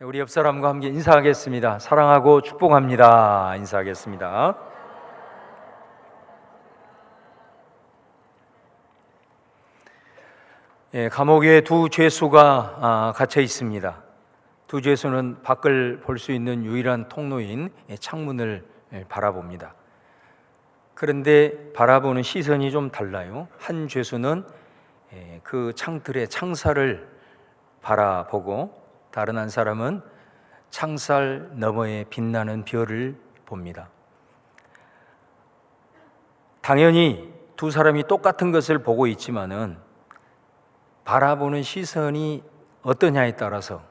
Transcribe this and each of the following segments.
우리 옆 사람과 함께 인사하겠습니다. 사랑하고 축복합니다. 인사하겠습니다. 감옥에 두 죄수가 갇혀 있습니다. 두 죄수는 밖을 볼 수 있는 유일한 통로인 창문을 바라봅니다. 그런데 바라보는 시선이 좀 달라요. 한 죄수는 그 창틀의 창살을 바라보고 다른 한 사람은 창살 너머에 빛나는 별을 봅니다. 당연히 두 사람이 똑같은 것을 보고 있지만은 바라보는 시선이 어떠냐에 따라서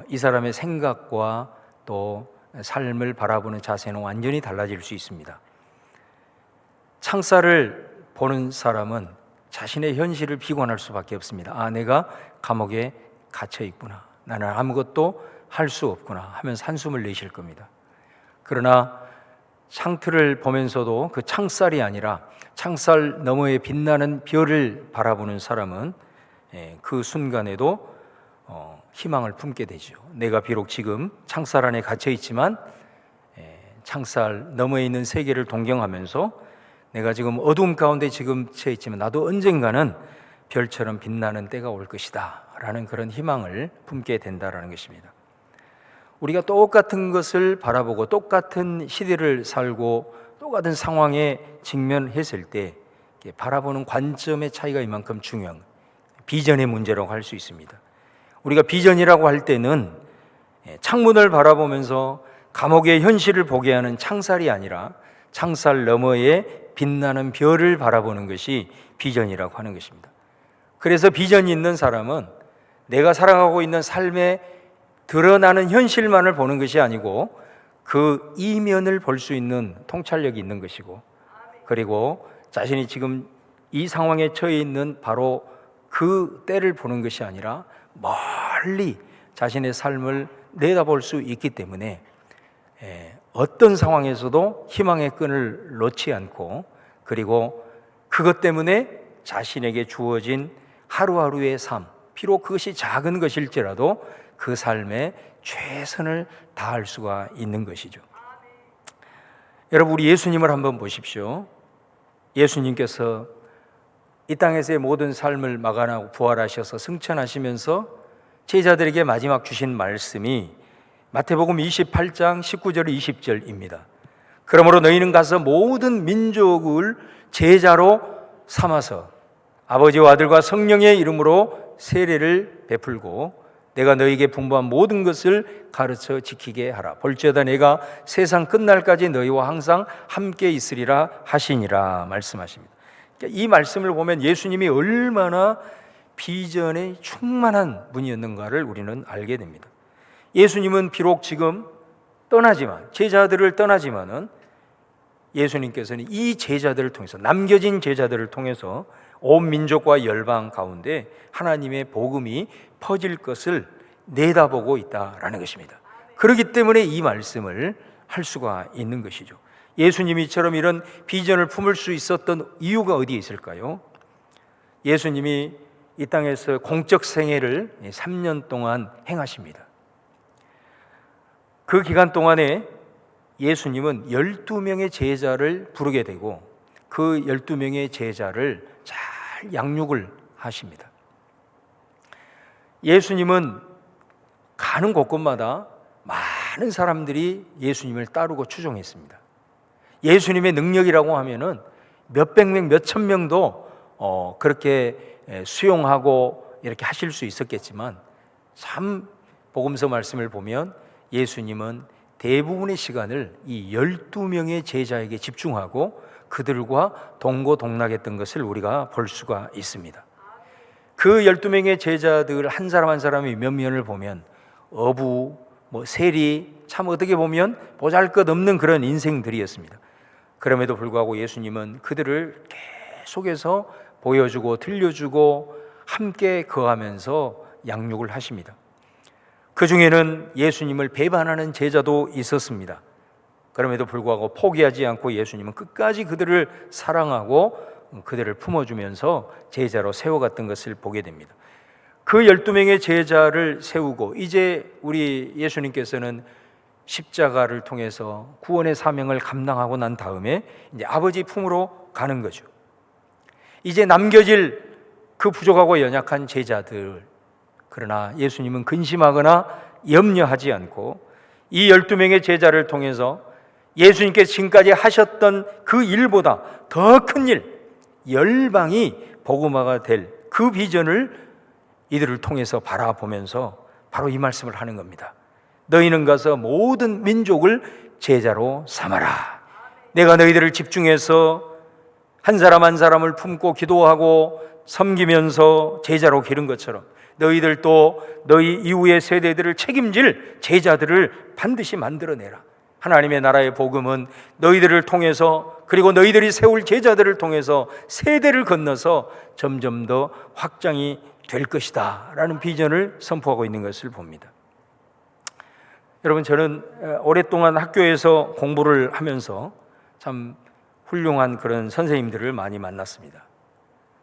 이 사람의 생각과 또 삶을 바라보는 자세는 완전히 달라질 수 있습니다. 창살을 보는 사람은 자신의 현실을 비관할 수밖에 없습니다. 내가 감옥에 갇혀 있구나. 나는 아무것도 할 수 없구나 하면서 한숨을 내쉴 겁니다. 그러나 창틀을 보면서도 그 창살이 아니라 창살 너머에 빛나는 별을 바라보는 사람은 그 순간에도 희망을 품게 되죠. 내가 비록 지금 창살 안에 갇혀 있지만 창살 너머에 있는 세계를 동경하면서 내가 지금 어두움 가운데 지금 처해 있지만 나도 언젠가는 별처럼 빛나는 때가 올 것이다 라는 그런 희망을 품게 된다라는 것입니다. 우리가 똑같은 것을 바라보고 똑같은 시대를 살고 똑같은 상황에 직면했을 때 바라보는 관점의 차이가 이만큼 중요한 비전의 문제라고 할 수 있습니다. 우리가 비전이라고 할 때는 창문을 바라보면서 감옥의 현실을 보게 하는 창살이 아니라 창살 너머에 빛나는 별을 바라보는 것이 비전이라고 하는 것입니다. 그래서 비전이 있는 사람은 내가 살아가고 있는 삶에 드러나는 현실만을 보는 것이 아니고 그 이면을 볼 수 있는 통찰력이 있는 것이고, 그리고 자신이 지금 이 상황에 처해 있는 바로 그 때를 보는 것이 아니라 멀리 자신의 삶을 내다볼 수 있기 때문에 어떤 상황에서도 희망의 끈을 놓지 않고, 그리고 그것 때문에 자신에게 주어진 하루하루의 삶, 비록 그것이 작은 것일지라도 그 삶에 최선을 다할 수가 있는 것이죠. 여러분, 우리 예수님을 한번 보십시오. 예수님께서 이 땅에서의 모든 삶을 마감하고 부활하셔서 승천하시면서 제자들에게 마지막 주신 말씀이 마태복음 28장 19절 20절입니다. 그러므로 너희는 가서 모든 민족을 제자로 삼아서 아버지와 아들과 성령의 이름으로 세례를 베풀고 내가 너희에게 분부한 모든 것을 가르쳐 지키게 하라. 볼지어다 내가 세상 끝날까지 너희와 항상 함께 있으리라 하시니라 말씀하십니다. 이 말씀을 보면 예수님이 얼마나 비전에 충만한 분이었는가를 우리는 알게 됩니다. 예수님은 비록 지금 떠나지만, 제자들을 떠나지만은 예수님께서는 이 제자들을 통해서, 남겨진 제자들을 통해서 온 민족과 열방 가운데 하나님의 복음이 퍼질 것을 내다보고 있다라는 것입니다. 그렇기 때문에 이 말씀을 할 수가 있는 것이죠. 예수님이 이처럼 이런 비전을 품을 수 있었던 이유가 어디에 있을까요? 예수님이 이 땅에서 공적 생애를 3년 동안 행하십니다. 그 기간 동안에 예수님은 12명의 제자를 부르게 되고 그 12명의 제자를 잘 양육을 하십니다. 예수님은 가는 곳곳마다 많은 사람들이 예수님을 따르고 추종했습니다. 예수님의 능력이라고 하면은 몇백 명, 몇천 명도 그렇게 수용하고 이렇게 하실 수 있었겠지만, 참 복음서 말씀을 보면 예수님은 대부분의 시간을 이 12명의 제자에게 집중하고 그들과 동고동락했던 것을 우리가 볼 수가 있습니다. 그 12명의 제자들 한 사람 한 사람의 면면을 보면 어부, 세리, 참 어떻게 보면 보잘것없는 그런 인생들이었습니다. 그럼에도 불구하고 예수님은 그들을 계속해서 보여주고 들려주고 함께 거하면서 양육을 하십니다. 그 중에는 예수님을 배반하는 제자도 있었습니다. 그럼에도 불구하고 포기하지 않고 예수님은 끝까지 그들을 사랑하고 그들을 품어주면서 제자로 세워갔던 것을 보게 됩니다. 그 12명의 제자를 세우고 이제 우리 예수님께서는 십자가를 통해서 구원의 사명을 감당하고 난 다음에 이제 아버지 품으로 가는 거죠. 이제 남겨질 그 부족하고 연약한 제자들, 그러나 예수님은 근심하거나 염려하지 않고 이 12명의 제자를 통해서 예수님께서 지금까지 하셨던 그 일보다 더 큰 일, 열방이 복음화가 될 그 비전을 이들을 통해서 바라보면서 바로 이 말씀을 하는 겁니다. 너희는 가서 모든 민족을 제자로 삼아라. 내가 너희들을 집중해서 한 사람 한 사람을 품고 기도하고 섬기면서 제자로 기른 것처럼 너희들도 너희 이후의 세대들을 책임질 제자들을 반드시 만들어내라. 하나님의 나라의 복음은 너희들을 통해서, 그리고 너희들이 세울 제자들을 통해서 세대를 건너서 점점 더 확장이 될 것이다 라는 비전을 선포하고 있는 것을 봅니다. 여러분, 저는 오랫동안 학교에서 공부를 하면서 참 훌륭한 그런 선생님들을 많이 만났습니다.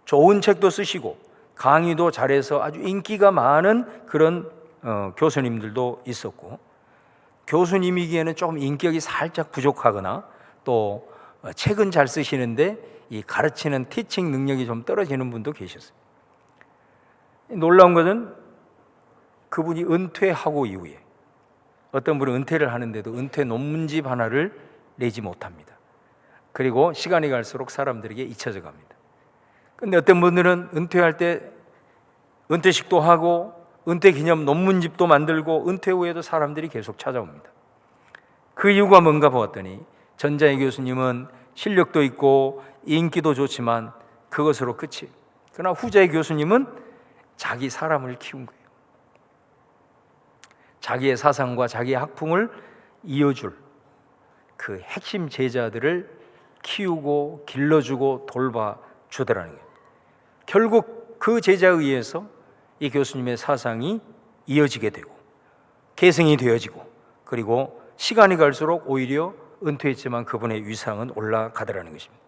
좋은 책도 쓰시고 강의도 잘해서 아주 인기가 많은 그런 교수님들도 있었고, 교수님이기에는 조금 인격이 살짝 부족하거나 또 책은 잘 쓰시는데 이 가르치는 티칭 능력이 좀 떨어지는 분도 계셨어요. 놀라운 것은 그분이 은퇴하고 이후에 어떤 분은 은퇴를 하는데도 은퇴 논문집 하나를 내지 못합니다. 그리고 시간이 갈수록 사람들에게 잊혀져 갑니다. 근데 어떤 분들은 은퇴할 때 은퇴식도 하고 은퇴 기념 논문집도 만들고 은퇴 후에도 사람들이 계속 찾아옵니다. 그 이유가 뭔가 보았더니 전자의 교수님은 실력도 있고 인기도 좋지만 그것으로 끝이에요. 그러나 후자의 교수님은 자기 사람을 키운 거예요. 자기의 사상과 자기의 학풍을 이어줄 그 핵심 제자들을 키우고 길러주고 돌봐주더라는 거예요. 결국 그 제자에 의해서 이 교수님의 사상이 이어지게 되고 계승이 되어지고, 그리고 시간이 갈수록 오히려 은퇴했지만 그분의 위상은 올라가더라는 것입니다.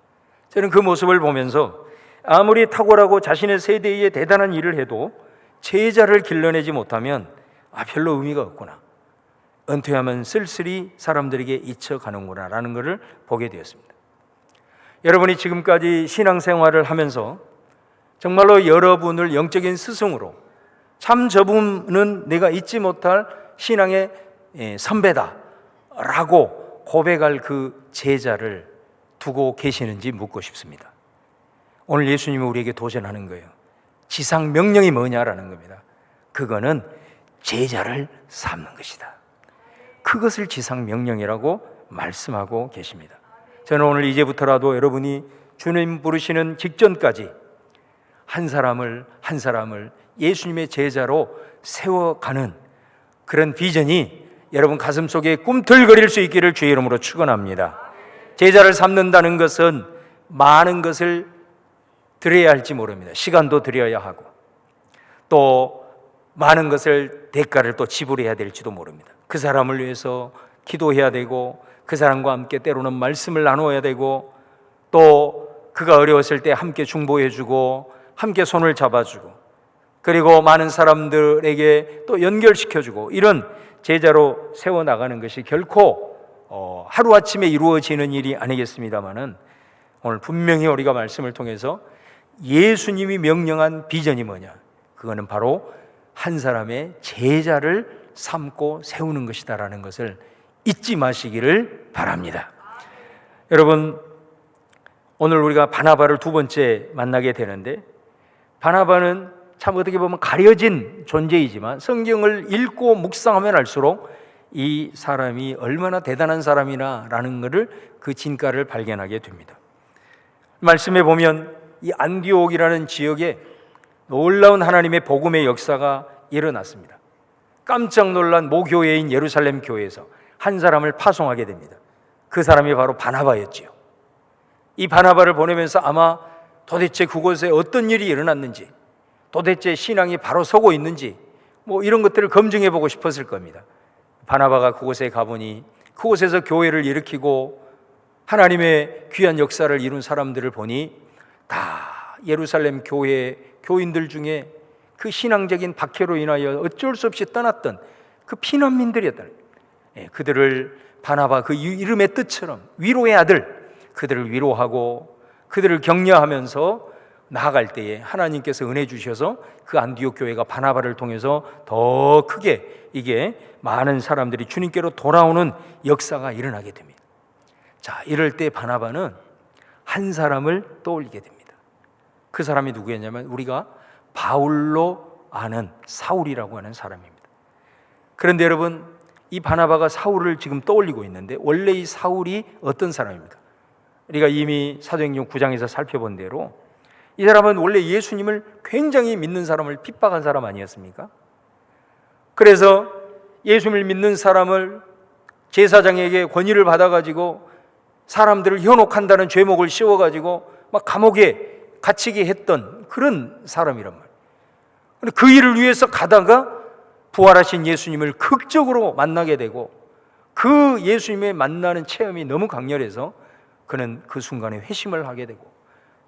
저는 그 모습을 보면서 아무리 탁월하고 자신의 세대에 대단한 일을 해도 제자를 길러내지 못하면 별로 의미가 없구나, 은퇴하면 쓸쓸히 사람들에게 잊혀가는구나 라는 것을 보게 되었습니다. 여러분이 지금까지 신앙생활을 하면서 정말로 여러분을 영적인 스승으로, 참 저분은 내가 잊지 못할 신앙의 선배다 라고 고백할 그 제자를 두고 계시는지 묻고 싶습니다. 오늘 예수님이 우리에게 도전하는 거예요. 지상 명령이 뭐냐라는 겁니다. 그거는 제자를 삼는 것이다. 그것을 지상 명령이라고 말씀하고 계십니다. 저는 오늘 이제부터라도 여러분이 주님 부르시는 직전까지 한 사람을 한 사람을 예수님의 제자로 세워가는 그런 비전이 여러분 가슴속에 꿈틀거릴 수 있기를 주의 이름으로 축원합니다. 제자를 삼는다는 것은 많은 것을 드려야 할지 모릅니다. 시간도 드려야 하고 또 많은 것을 대가를 또 지불해야 될지도 모릅니다. 그 사람을 위해서 기도해야 되고 그 사람과 함께 때로는 말씀을 나누어야 되고 또 그가 어려웠을 때 함께 중보해주고 함께 손을 잡아주고 그리고 많은 사람들에게 또 연결시켜주고 이런 제자로 세워나가는 것이 결코 하루아침에 이루어지는 일이 아니겠습니다마는 오늘 분명히 우리가 말씀을 통해서 예수님이 명령한 비전이 뭐냐, 그거는 바로 한 사람의 제자를 삼고 세우는 것이다라는 것을 잊지 마시기를 바랍니다. 여러분, 오늘 우리가 바나바를 두 번째 만나게 되는데, 바나바는 참 어떻게 보면 가려진 존재이지만 성경을 읽고 묵상하면 할수록 이 사람이 얼마나 대단한 사람이나라는 것을 그 진가를 발견하게 됩니다. 말씀에 보면 이 안디옥이라는 지역에 놀라운 하나님의 복음의 역사가 일어났습니다. 깜짝 놀란 모교회인 예루살렘 교회에서 한 사람을 파송하게 됩니다. 그 사람이 바로 바나바였지요. 이 바나바를 보내면서 아마 도대체 그곳에 어떤 일이 일어났는지, 도대체 신앙이 바로 서고 있는지 이런 것들을 검증해 보고 싶었을 겁니다. 바나바가 그곳에 가보니 그곳에서 교회를 일으키고 하나님의 귀한 역사를 이룬 사람들을 보니 다 예루살렘 교회 교인들 중에 그 신앙적인 박해로 인하여 어쩔 수 없이 떠났던 그 피난민들이었다는 거예요. 그들을 바나바 그 이름의 뜻처럼 위로의 아들, 그들을 위로하고 그들을 격려하면서 나아갈 때에 하나님께서 은혜 주셔서 그 안디옥 교회가 바나바를 통해서 더 크게 이게 많은 사람들이 주님께로 돌아오는 역사가 일어나게 됩니다. 자, 이럴 때 바나바는 한 사람을 떠올리게 됩니다. 그 사람이 누구였냐면 우리가 바울로 아는 사울이라고 하는 사람입니다. 그런데 여러분, 이 바나바가 사울을 지금 떠올리고 있는데 원래 이 사울이 어떤 사람입니까? 우리가 이미 사도행전 9장에서 살펴본 대로 이 사람은 원래 예수님을 굉장히 믿는 사람을 핍박한 사람 아니었습니까? 그래서 예수님을 믿는 사람을 제사장에게 권위를 받아가지고 사람들을 현혹한다는 죄목을 씌워가지고 막 감옥에 갇히게 했던 그런 사람이란 말이에요. 그 일을 위해서 가다가 부활하신 예수님을 극적으로 만나게 되고 그 예수님의 만나는 체험이 너무 강렬해서 그는 그 순간에 회심을 하게 되고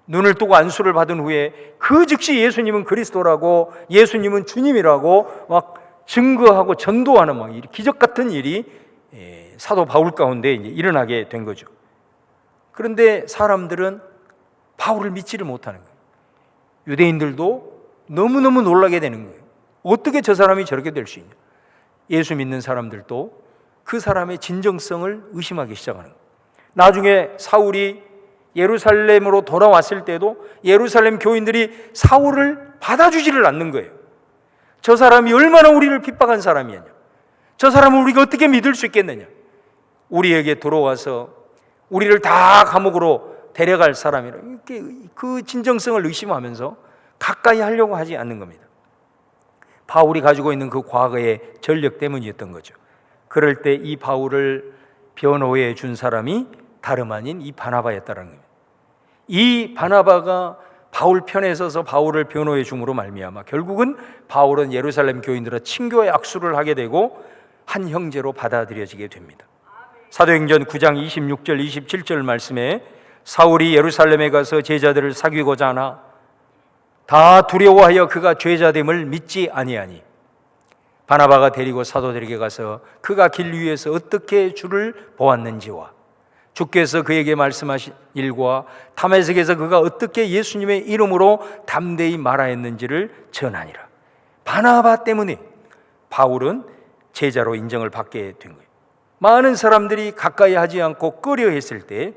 눈을 뜨고 안수를 받은 후에 그 즉시 예수님은 그리스도라고 예수님은 주님이라고 막 증거하고 전도하는 막 기적 같은 일이 사도 바울 가운데 이제 일어나게 된 거죠. 그런데 사람들은 바울을 믿지를 못하는 거예요. 유대인들도 너무너무 놀라게 되는 거예요. 어떻게 저 사람이 저렇게 될 수 있냐. 예수 믿는 사람들도 그 사람의 진정성을 의심하기 시작하는 거예요. 나중에 사울이 예루살렘으로 돌아왔을 때도 예루살렘 교인들이 사울을 받아주지를 않는 거예요. 저 사람이 얼마나 우리를 핍박한 사람이었냐, 저 사람을 우리가 어떻게 믿을 수 있겠느냐, 우리에게 들어와서 우리를 다 감옥으로 데려갈 사람이라 이렇게 그 진정성을 의심하면서 가까이 하려고 하지 않는 겁니다. 바울이 가지고 있는 그 과거의 전력 때문이었던 거죠. 그럴 때 이 바울을 변호해 준 사람이 다름 아닌 이 바나바였다는 겁니다. 이 바나바가 바울 편에 서서 바울을 변호해 줌으로 말미암아 결국은 바울은 예루살렘 교인들과 친교의 악수를 하게 되고 한 형제로 받아들여지게 됩니다. 사도행전 9장 26절 27절 말씀에 사울이 예루살렘에 가서 제자들을 사귀고자 하나 다 두려워하여 그가 죄자됨을 믿지 아니하니 바나바가 데리고 사도들에게 가서 그가 길 위에서 어떻게 주를 보았는지와 주께서 그에게 말씀하신 일과 다메섹에서 그가 어떻게 예수님의 이름으로 담대히 말하였는지를 전하니라. 바나바 때문에 바울은 제자로 인정을 받게 된 거예요. 많은 사람들이 가까이 하지 않고 꺼려했을 때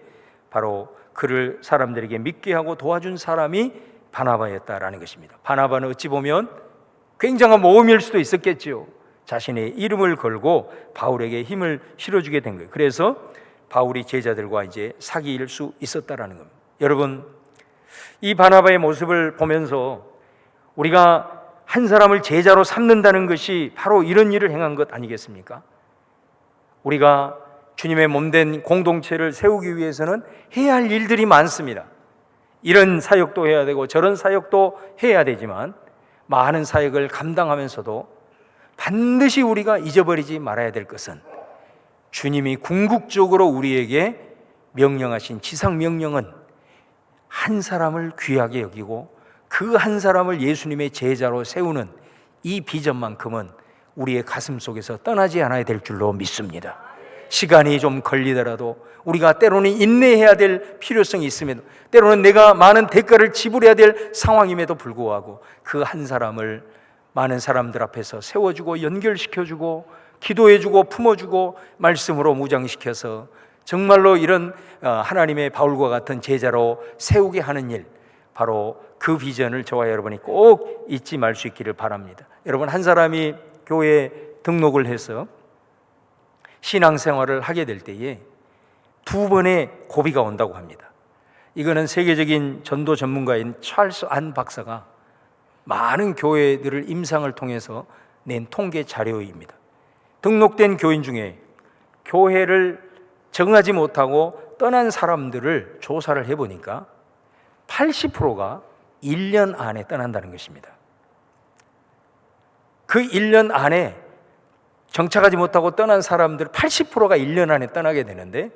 바로 그를 사람들에게 믿게 하고 도와준 사람이 바나바였다라는 것입니다. 바나바는 어찌 보면 굉장한 모험일 수도 있었겠죠. 자신의 이름을 걸고 바울에게 힘을 실어주게 된 거예요. 그래서 바울이 제자들과 이제 사귈 수 있었다라는 겁니다. 여러분, 이 바나바의 모습을 보면서 우리가 한 사람을 제자로 삼는다는 것이 바로 이런 일을 행한 것 아니겠습니까? 우리가 주님의 몸된 공동체를 세우기 위해서는 해야 할 일들이 많습니다. 이런 사역도 해야 되고 저런 사역도 해야 되지만 많은 사역을 감당하면서도 반드시 우리가 잊어버리지 말아야 될 것은 주님이 궁극적으로 우리에게 명령하신 지상명령은 한 사람을 귀하게 여기고 그 한 사람을 예수님의 제자로 세우는 이 비전만큼은 우리의 가슴 속에서 떠나지 않아야 될 줄로 믿습니다. 시간이 좀 걸리더라도 우리가 때로는 인내해야 될 필요성이 있음에도 때로는 내가 많은 대가를 지불해야 될 상황임에도 불구하고 그 한 사람을 많은 사람들 앞에서 세워주고 연결시켜주고 기도해주고 품어주고 말씀으로 무장시켜서 정말로 이런 하나님의 바울과 같은 제자로 세우게 하는 일, 바로 그 비전을 저와 여러분이 꼭 잊지 말 수 있기를 바랍니다. 여러분, 한 사람이 교회에 등록을 해서 신앙생활을 하게 될 때에 두 번의 고비가 온다고 합니다. 이거는 세계적인 전도 전문가인 찰스 안 박사가 많은 교회들을 임상을 통해서 낸 통계 자료입니다. 등록된 교인 중에 교회를 정하지 못하고 떠난 사람들을 조사를 해보니까 80%가 1년 안에 떠난다는 것입니다. 그 1년 안에 정착하지 못하고 떠난 사람들 80%가 1년 안에 떠나게 되는데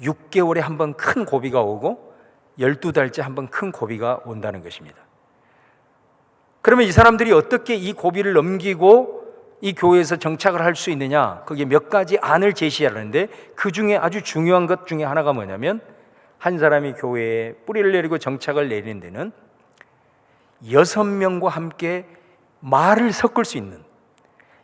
6개월에 한 번 큰 고비가 오고 12달째 한 번 큰 고비가 온다는 것입니다. 그러면 이 사람들이 어떻게 이 고비를 넘기고 이 교회에서 정착을 할 수 있느냐? 거기에 몇 가지 안을 제시하는데 그 중에 아주 중요한 것 중에 하나가 뭐냐면 한 사람이 교회에 뿌리를 내리고 정착을 내리는 데는 6명과 함께 말을 섞을 수 있는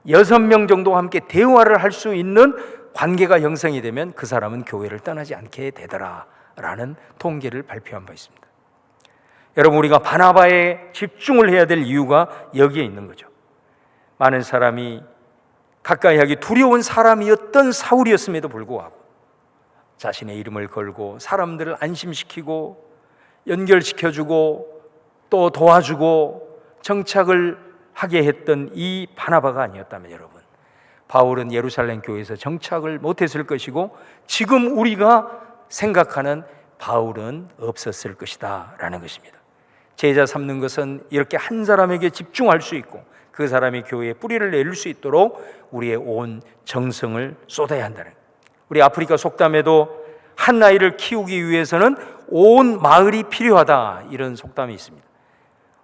6명 정도와 함께 대화를 할 수 있는 관계가 형성이 되면 그 사람은 교회를 떠나지 않게 되더라라는 통계를 발표한 바 있습니다. 여러분, 우리가 바나바에 집중을 해야 될 이유가 여기에 있는 거죠. 많은 사람이 가까이 하기 두려운 사람이었던 사울이었음에도 불구하고 자신의 이름을 걸고 사람들을 안심시키고 연결시켜주고 또 도와주고 정착을 하게 했던 이 바나바가 아니었다면 여러분, 바울은 예루살렘 교회에서 정착을 못했을 것이고 지금 우리가 생각하는 바울은 없었을 것이다 라는 것입니다. 제자 삼는 것은 이렇게 한 사람에게 집중할 수 있고 그 사람이 교회에 뿌리를 내릴 수 있도록 우리의 온 정성을 쏟아야 한다는 거예요. 우리 아프리카 속담에도 한 아이를 키우기 위해서는 온 마을이 필요하다, 이런 속담이 있습니다.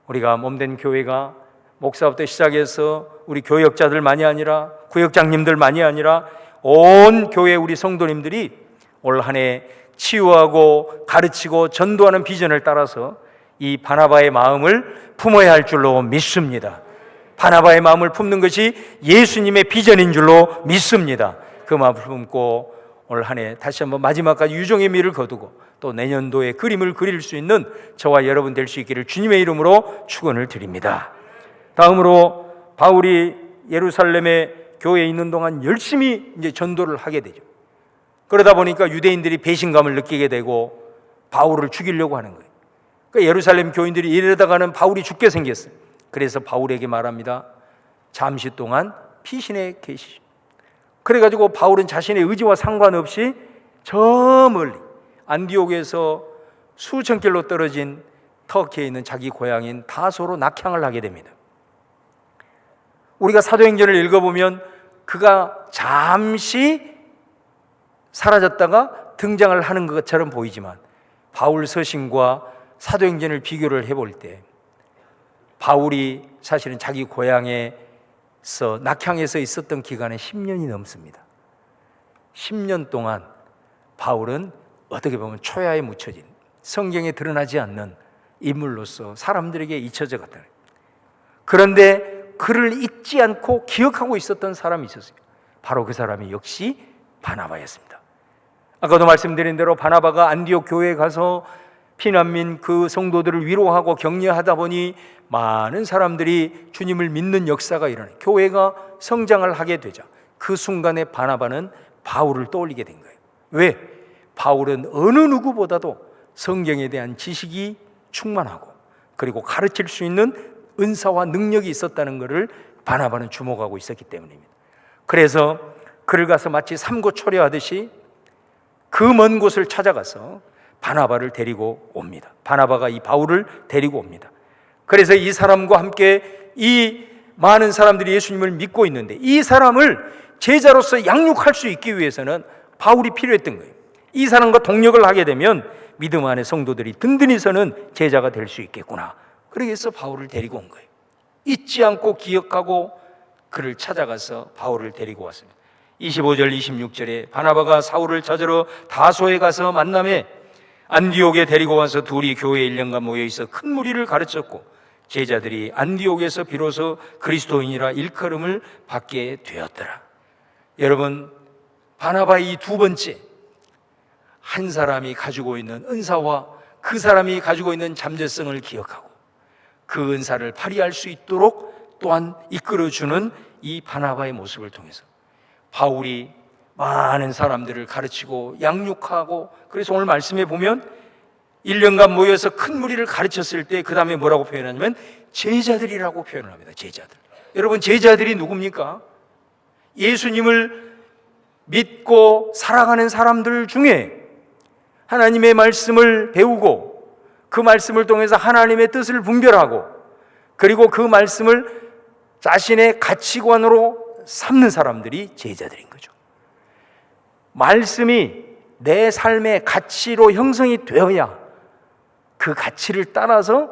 우리가 몸된 교회가 목사부터 시작해서 우리 교역자들만이 아니라 구역장님들만이 아니라 온 교회 우리 성도님들이 올 한 해 치유하고 가르치고 전도하는 비전을 따라서 이 바나바의 마음을 품어야 할 줄로 믿습니다. 바나바의 마음을 품는 것이 예수님의 비전인 줄로 믿습니다. 그 마음을 품고 올 한 해 다시 한번 마지막까지 유종의 미를 거두고 또 내년도에 그림을 그릴 수 있는 저와 여러분 될 수 있기를 주님의 이름으로 축원을 드립니다. 다음으로 바울이 예루살렘의 교회에 있는 동안 열심히 이제 전도를 하게 되죠. 그러다 보니까 유대인들이 배신감을 느끼게 되고 바울을 죽이려고 하는 거예요. 그러니까 예루살렘 교인들이 이러다가는 바울이 죽게 생겼어요. 그래서 바울에게 말합니다. 잠시 동안 피신해 계시오. 그래가지고 바울은 자신의 의지와 상관없이 저 멀리 안디옥에서 수천 킬로 떨어진 터키에 있는 자기 고향인 다소로 낙향을 하게 됩니다. 우리가 사도행전을 읽어보면 그가 잠시 사라졌다가 등장을 하는 것처럼 보이지만 바울 서신과 사도행전을 비교를 해볼 때 바울이 사실은 자기 고향에서 낙향에서 있었던 기간은 10년이 넘습니다. 10년 동안 바울은 어떻게 보면 초야에 묻혀진 성경에 드러나지 않는 인물로서 사람들에게 잊혀져 갔다. 그런데 그를 잊지 않고 기억하고 있었던 사람이 있었어요. 바로 그 사람이 역시 바나바였습니다. 아까도 말씀드린 대로 바나바가 안디옥 교회에 가서 피난민 그 성도들을 위로하고 격려하다 보니 많은 사람들이 주님을 믿는 역사가 일어나요. 교회가 성장을 하게 되자 그 순간에 바나바는 바울을 떠올리게 된 거예요. 왜? 바울은 어느 누구보다도 성경에 대한 지식이 충만하고 그리고 가르칠 수 있는 은사와 능력이 있었다는 것을 바나바는 주목하고 있었기 때문입니다. 그래서 그를 가서 마치 삼고초려하듯이 그 먼 곳을 찾아가서 바나바를 데리고 옵니다. 바나바가 이 바울을 데리고 옵니다. 그래서 이 사람과 함께 이 많은 사람들이 예수님을 믿고 있는데 이 사람을 제자로서 양육할 수 있기 위해서는 바울이 필요했던 거예요. 이 사람과 동력을 하게 되면 믿음 안에 성도들이 든든히 서는 제자가 될 수 있겠구나. 그래서 바울을 데리고 온 거예요. 잊지 않고 기억하고 그를 찾아가서 바울을 데리고 왔습니다. 25절 26절에 바나바가 사울을 찾으러 다소에 가서 만남에 안디옥에 데리고 와서 둘이 교회에 1년간 모여있어 큰 무리를 가르쳤고 제자들이 안디옥에서 비로소 그리스도인이라 일컬음을 받게 되었더라. 여러분, 바나바의 이 두 번째, 한 사람이 가지고 있는 은사와 그 사람이 가지고 있는 잠재성을 기억하고 그 은사를 발휘할 수 있도록 또한 이끌어주는 이 바나바의 모습을 통해서 바울이 많은 사람들을 가르치고 양육하고, 그래서 오늘 말씀에 보면 1년간 모여서 큰 무리를 가르쳤을 때 그 다음에 뭐라고 표현하냐면 제자들이라고 표현을 합니다. 제자들. 여러분, 제자들이 누굽니까? 예수님을 믿고 살아가는 사람들 중에 하나님의 말씀을 배우고 그 말씀을 통해서 하나님의 뜻을 분별하고 그리고 그 말씀을 자신의 가치관으로 삼는 사람들이 제자들인 거죠. 말씀이 내 삶의 가치로 형성이 되어야 그 가치를 따라서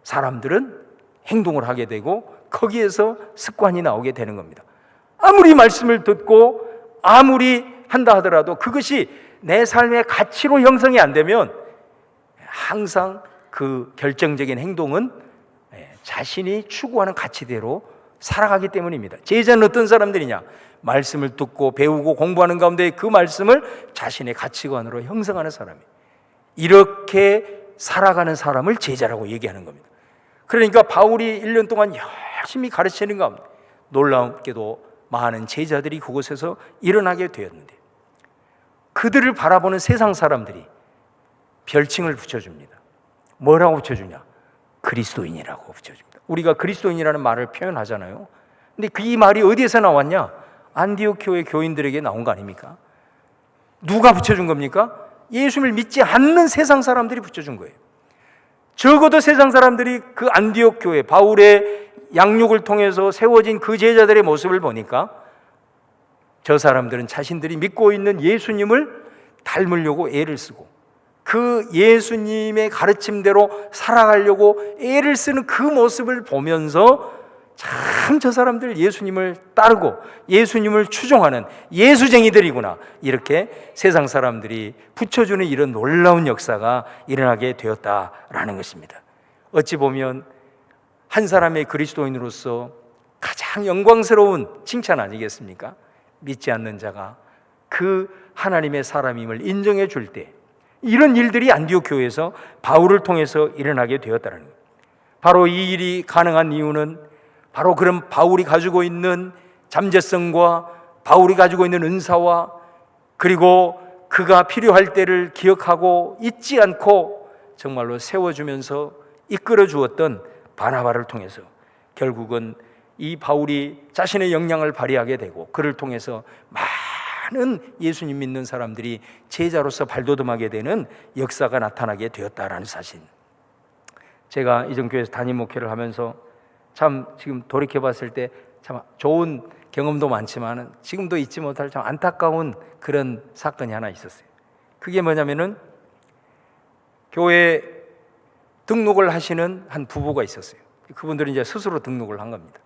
사람들은 행동을 하게 되고 거기에서 습관이 나오게 되는 겁니다. 아무리 말씀을 듣고 아무리 한다 하더라도 그것이 내 삶의 가치로 형성이 안 되면 항상 그 결정적인 행동은 자신이 추구하는 가치대로 살아가기 때문입니다. 제자는 어떤 사람들이냐? 말씀을 듣고 배우고 공부하는 가운데 그 말씀을 자신의 가치관으로 형성하는 사람이에요. 이렇게 살아가는 사람을 제자라고 얘기하는 겁니다. 그러니까 바울이 1년 동안 열심히 가르치는 가운데 놀랍게도 많은 제자들이 그곳에서 일어나게 되었는데 그들을 바라보는 세상 사람들이 별칭을 붙여줍니다. 뭐라고 붙여주냐? 그리스도인이라고 붙여줍니다. 우리가 그리스도인이라는 말을 표현하잖아요. 근데 이 말이 어디에서 나왔냐? 안디옥 교회 교인들에게 나온 거 아닙니까? 누가 붙여준 겁니까? 예수를 믿지 않는 세상 사람들이 붙여준 거예요. 적어도 세상 사람들이 그 안디옥 교회 바울의 양육을 통해서 세워진 그 제자들의 모습을 보니까 저 사람들은 자신들이 믿고 있는 예수님을 닮으려고 애를 쓰고 그 예수님의 가르침대로 살아가려고 애를 쓰는 그 모습을 보면서 참 저 사람들 예수님을 따르고 예수님을 추종하는 예수쟁이들이구나, 이렇게 세상 사람들이 붙여주는 이런 놀라운 역사가 일어나게 되었다라는 것입니다. 어찌 보면 한 사람의 그리스도인으로서 가장 영광스러운 칭찬 아니겠습니까? 믿지 않는 자가 그 하나님의 사람임을 인정해 줄 때 이런 일들이 안디옥 교회에서 바울을 통해서 일어나게 되었다는 거예요. 바로 이 일이 가능한 이유는 바로 그런 바울이 가지고 있는 잠재성과 바울이 가지고 있는 은사와 그리고 그가 필요할 때를 기억하고 잊지 않고 정말로 세워주면서 이끌어 주었던 바나바를 통해서 결국은 이 바울이 자신의 역량을 발휘하게 되고 그를 통해서 많은 예수님 믿는 사람들이 제자로서 발돋움하게 되는 역사가 나타나게 되었다라는 사실. 제가 이전교회에서 담임 목회를 하면서 참 지금 돌이켜 봤을 때 참 좋은 경험도 많지만 지금도 잊지 못할 참 안타까운 그런 사건이 하나 있었어요. 그게 뭐냐면은 교회 등록을 하시는 한 부부가 있었어요. 그분들은 이제 스스로 등록을 한 겁니다.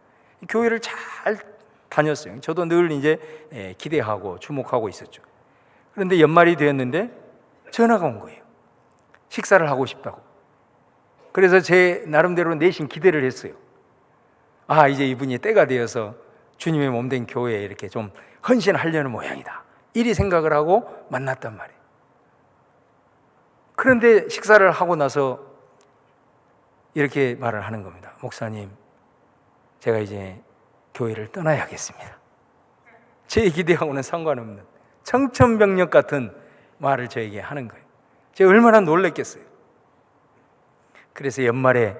교회를 잘 다녔어요. 저도 늘 이제 기대하고 주목하고 있었죠. 그런데 연말이 되었는데 전화가 온 거예요. 식사를 하고 싶다고. 그래서 제 나름대로 내심 기대를 했어요. 아, 이제 이분이 때가 되어서 주님의 몸된 교회에 이렇게 좀 헌신하려는 모양이다, 이리 생각을 하고 만났단 말이에요. 그런데 식사를 하고 나서 이렇게 말을 하는 겁니다. 목사님, 제가 이제 교회를 떠나야겠습니다. 제 기대하고는 상관없는 청천벽력 같은 말을 저에게 하는 거예요. 제가 얼마나 놀랬겠어요. 그래서 연말에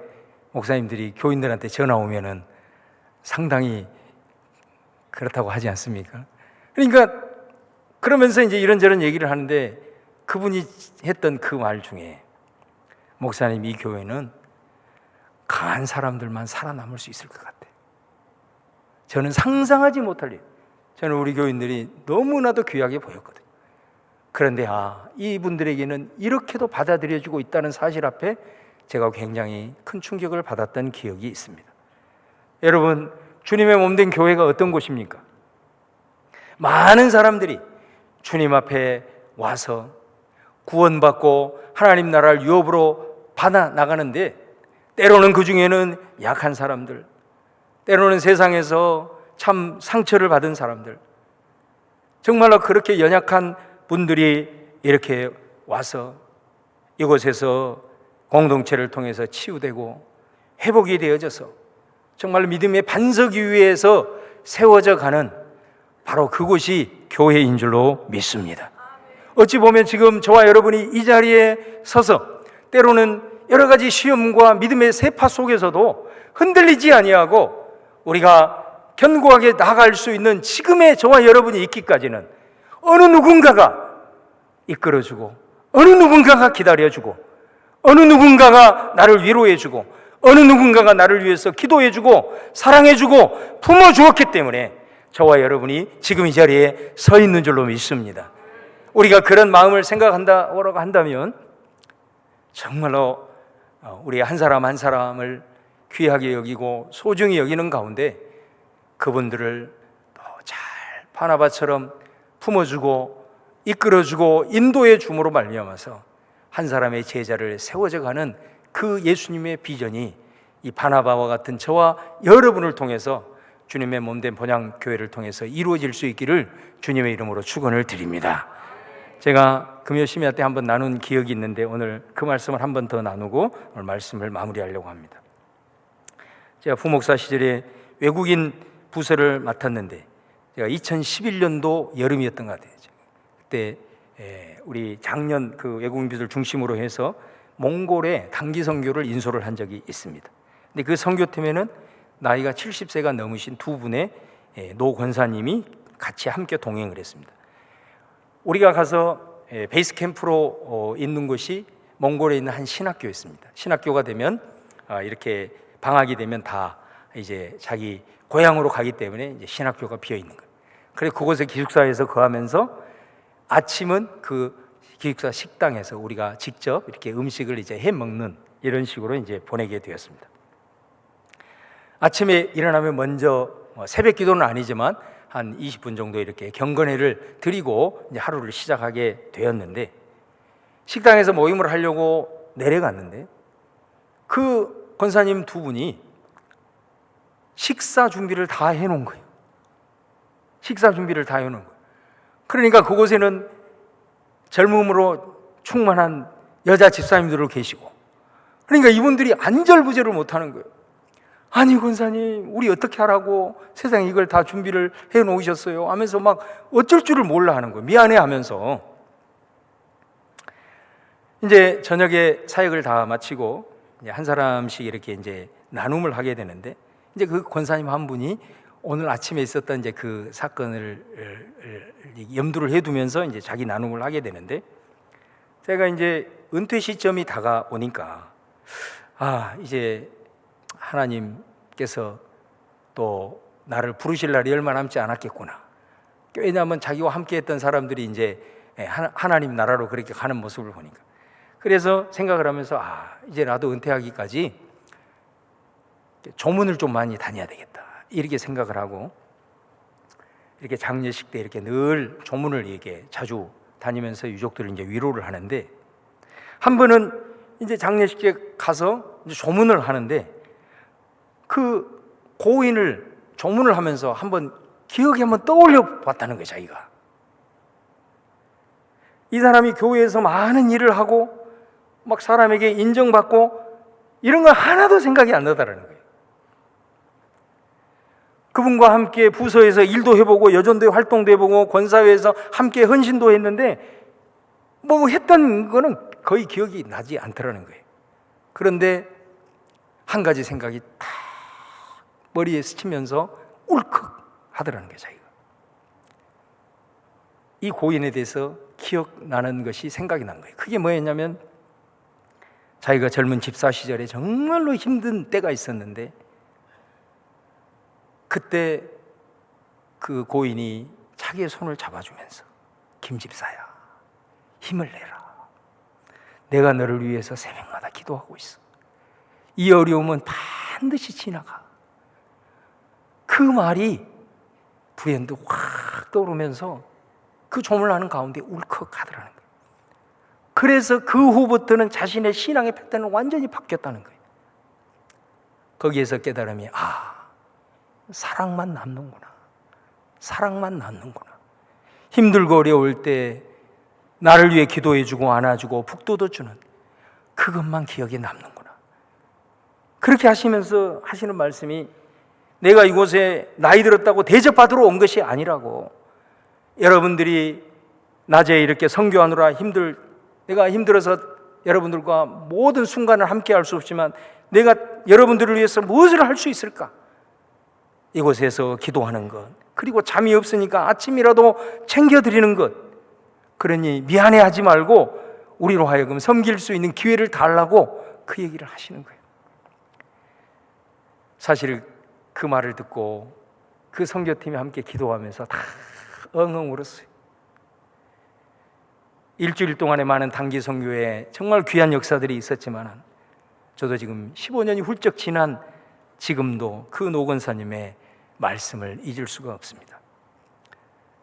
목사님들이 교인들한테 전화 오면은 상당히 그렇다고 하지 않습니까? 그러니까 그러면서 이제 이런저런 얘기를 하는데 그분이 했던 그 말 중에 목사님, 이 교회는 강한 사람들만 살아남을 수 있을 것 같아요. 저는 상상하지 못할 일. 저는 우리 교인들이 너무나도 귀하게 보였거든요. 그런데 이분들에게는 이렇게도 받아들여지고 있다는 사실 앞에 제가 굉장히 큰 충격을 받았던 기억이 있습니다. 여러분, 주님의 몸된 교회가 어떤 곳입니까? 많은 사람들이 주님 앞에 와서 구원받고 하나님 나라를 유업으로 받아 나가는데 때로는 그 중에는 약한 사람들, 때로는 세상에서 참 상처를 받은 사람들, 정말로 그렇게 연약한 분들이 이렇게 와서 이곳에서 공동체를 통해서 치유되고 회복이 되어져서 정말 믿음의 반석 위에서 세워져 가는 바로 그곳이 교회인 줄로 믿습니다. 어찌 보면 지금 저와 여러분이 이 자리에 서서 때로는 여러 가지 시험과 믿음의 세파 속에서도 흔들리지 아니하고 우리가 견고하게 나아갈 수 있는 지금의 저와 여러분이 있기까지는 어느 누군가가 이끌어주고 어느 누군가가 기다려주고 어느 누군가가 나를 위로해주고 어느 누군가가 나를 위해서 기도해주고 사랑해주고 품어주었기 때문에 저와 여러분이 지금 이 자리에 서 있는 줄로 믿습니다. 우리가 그런 마음을 생각한다고 한다면 정말로 우리 한 사람 한 사람을 귀하게 여기고 소중히 여기는 가운데 그분들을 더 잘 바나바처럼 품어주고 이끌어주고 인도해 줌으로 말미암아서 한 사람의 제자를 세워져 가는 그 예수님의 비전이 이 바나바와 같은 저와 여러분을 통해서 주님의 몸된 본향교회를 통해서 이루어질 수 있기를 주님의 이름으로 축원을 드립니다. 제가 금요 심야 때 한번 나눈 기억이 있는데 오늘 그 말씀을 한 번 더 나누고 오늘 말씀을 마무리하려고 합니다. 제가 부목사 시절에 외국인 부서를 맡았는데 제가 2011년도 여름이었던 것 같아요. 그때 우리 작년 그 외국인 부서를 중심으로 해서 몽골에 단기 선교를 인솔을 한 적이 있습니다. 근데 그 선교팀에는 나이가 70세가 넘으신 두 분의 노 권사님이 같이 함께 동행을 했습니다. 우리가 가서 베이스 캠프로 있는 곳이 몽골에 있는 한 신학교였습니다. 신학교가 되면 이렇게 방학이 되면 다 이제 자기 고향으로 가기 때문에 이제 신학교가 비어 있는 거예요. 그래서 그곳에 기숙사에서 거하면서 아침은 그 기숙사 식당에서 우리가 직접 이렇게 음식을 이제 해 먹는 이런 식으로 이제 보내게 되었습니다. 아침에 일어나면 먼저 새벽 기도는 아니지만 한 20분 정도 이렇게 경건회를 드리고 이제 하루를 시작하게 되었는데 식당에서 모임을 하려고 내려갔는데 그 권사님 두 분이 식사 준비를 다 해놓은 거예요. 식사 준비를 다 해놓은 거예요. 그러니까 그곳에는 젊음으로 충만한 여자 집사님들도 계시고 그러니까 이분들이 안절부절을 못하는 거예요. 아니 권사님 우리 어떻게 하라고 세상에 이걸 다 준비를 해놓으셨어요 하면서 막 어쩔 줄을 몰라 하는 거예요. 미안해 하면서 이제 저녁에 사역을 다 마치고 이제 한 사람씩 이렇게 이제 나눔을 하게 되는데 이제 그 권사님 한 분이 오늘 아침에 있었던 이제 그 사건을 염두를 해두면서 이제 자기 나눔을 하게 되는데 제가 이제 은퇴 시점이 다가오니까 이제 하나님께서 또 나를 부르실 날이 얼마 남지 않았겠구나. 왜냐하면 자기와 함께 했던 사람들이 이제 하나님 나라로 그렇게 가는 모습을 보니까 그래서 생각을 하면서 이제 나도 은퇴하기까지 조문을 좀 많이 다녀야 되겠다 이렇게 생각을 하고 이렇게 장례식 때 이렇게 늘 조문을 이렇게 자주 다니면서 유족들을 이제 위로를 하는데 한 번은 이제 장례식에 가서 이제 조문을 하는데 그 고인을 조문을 하면서 한번 기억에 한번 떠올려 봤다는 거예요. 자기가 이 사람이 교회에서 많은 일을 하고 막 사람에게 인정받고 이런 거 하나도 생각이 안 나더라는 거예요. 그분과 함께 부서에서 일도 해보고 여전도회 활동도 해보고 권사회에서 함께 헌신도 했는데 뭐 했던 거는 거의 기억이 나지 않더라는 거예요. 그런데 한 가지 생각이 딱 머리에 스치면서 울컥 하더라는 거예요. 자기가 이 고인에 대해서 기억나는 것이 생각이 난 거예요. 그게 뭐였냐면 자기가 젊은 집사 시절에 정말로 힘든 때가 있었는데 그때 그 고인이 자기의 손을 잡아주면서 김 집사야 힘을 내라. 내가 너를 위해서 새벽마다 기도하고 있어. 이 어려움은 반드시 지나가. 그 말이 불현듯 확 떠오르면서 그 조문하는 가운데 울컥하더라는 거예요. 그래서 그 후부터는 자신의 신앙의 패턴은 완전히 바뀌었다는 거예요. 거기에서 깨달음이 사랑만 남는구나. 사랑만 남는구나. 힘들고 어려울 때 나를 위해 기도해주고 안아주고 북돋워주는 그것만 기억에 남는구나. 그렇게 하시면서 하시는 말씀이 내가 이곳에 나이 들었다고 대접받으러 온 것이 아니라고. 여러분들이 낮에 이렇게 선교하느라 내가 힘들어서 여러분들과 모든 순간을 함께 할 수 없지만 내가 여러분들을 위해서 무엇을 할 수 있을까? 이곳에서 기도하는 것, 그리고 잠이 없으니까 아침이라도 챙겨드리는 것. 그러니 미안해하지 말고 우리로 하여금 섬길 수 있는 기회를 달라고 그 얘기를 하시는 거예요. 사실 그 말을 듣고 그 선교팀이 함께 기도하면서 다 엉엉 울었어요. 일주일 동안의 많은 단기 선교에 정말 귀한 역사들이 있었지만 저도 지금 15년이 훌쩍 지난 지금도 그 노건사님의 말씀을 잊을 수가 없습니다.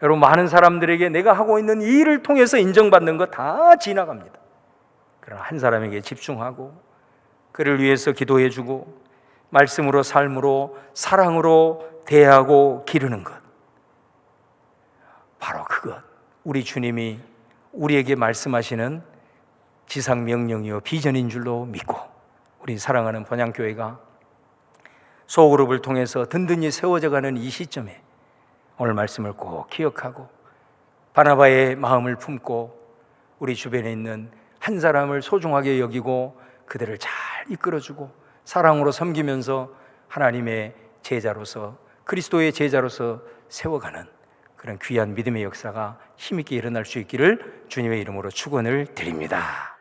여러분, 많은 사람들에게 내가 하고 있는 이 일을 통해서 인정받는 거 다 지나갑니다. 그러나 한 사람에게 집중하고 그를 위해서 기도해주고 말씀으로, 삶으로, 사랑으로 대하고 기르는 것, 바로 그것, 우리 주님이 우리에게 말씀하시는 지상 명령이요 비전인 줄로 믿고, 우리 사랑하는 본향교회가 소그룹을 통해서 든든히 세워져가는 이 시점에 오늘 말씀을 꼭 기억하고 바나바의 마음을 품고 우리 주변에 있는 한 사람을 소중하게 여기고 그들을 잘 이끌어주고 사랑으로 섬기면서 하나님의 제자로서, 그리스도의 제자로서 세워가는 그런 귀한 믿음의 역사가 힘있게 일어날 수 있기를 주님의 이름으로 축원을 드립니다.